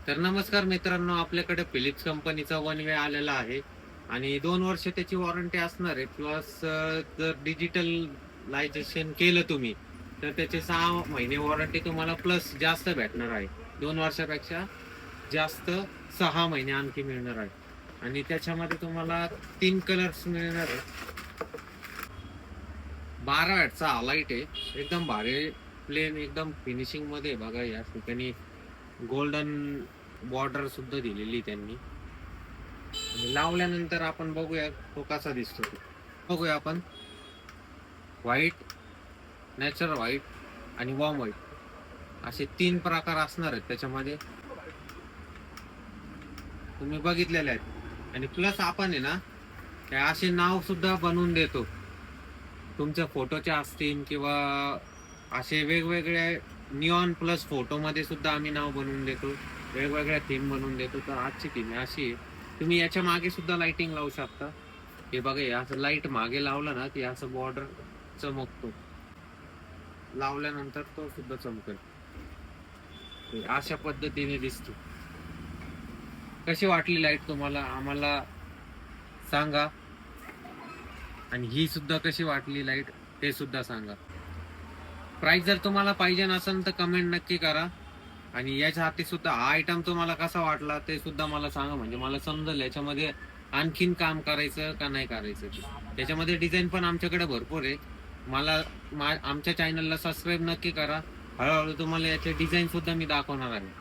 तर नमस्कार मित्रांनो, आपल्याकडे फिलिप्स कंपनीचा वन वे आलेला आहे आणि 2 वर्ष त्याची वॉरंटी असणार आहे. प्लस जर डिजिटलायझेशन केलं तुम्ही, तर त्याचे 6 महिने वॉरंटी तुम्हाला प्लस जास्त भेटणार आहे. 2 वर्षापेक्षा जास्त 6 महिने आणखी मिळणार आहे आणि त्याच्यामध्ये तुम्हाला 3 कलर्स मिळणार आहे. 12 वॅटचा लाईट आहे, एकदम भारी प्लेन, एकदम फिनिशिंग मध्ये बघा. या ठिकाणी गोल्डन बॉर्डर सुद्धा दिलेली त्यांनी. आणि लावल्यानंतर आपण बघूया तो कसा दिसतो ते. बघूया आपण. व्हाईट, नॅचरल व्हाईट आणि वॉर्म व्हाईट असे 3 प्रकार असणार आहेत त्याच्यामध्ये. तुम्ही बघितलेले आहेत. आणि प्लस आपण आहे ना, ते असे नाव सुद्धा बनवून देतो. तुमच्या फोटोचे असतील किंवा असे वेगवेगळे निऑन प्लस फोटोमध्ये सुद्धा आम्ही नाव बनवून देतो. वेगवेगळ्या थीम बनवून देतो. तर आजची थीम अशी आहे, तुम्ही याच्या मागे सुद्धा लाइटिंग लावू शकता. हे बघा, हे असं लाईट मागे लावलं ना की असं बॉर्डर चमकतो. लावल्यानंतर तो सुद्धा चमकेल. अशा पद्धतीने दिसतो. कशी वाटली लाईट तुम्हाला आम्हाला सांगा. आणि ही सुद्धा कशी वाटली लाईट ते सुद्धा सांगा. प्राइस जर तुम्हाला पाहिजे नसेल तर कमेंट नक्की करा. आणि याच्या हाती सुद्धा हा आयटम तुम्हाला कसा वाटला ते सुद्धा मला सांगा, म्हणजे मला समजेल याच्यामध्ये आणखीन काम करायचं का नाही करायचं ते. त्याच्यामध्ये डिझाईन पण आमच्याकडे भरपूर आहे. आमच्या चॅनलला सबस्क्राईब नक्की करा. हळूहळू तुम्हाला याचे डिझाईन सुद्धा मी दाखवणार आहे.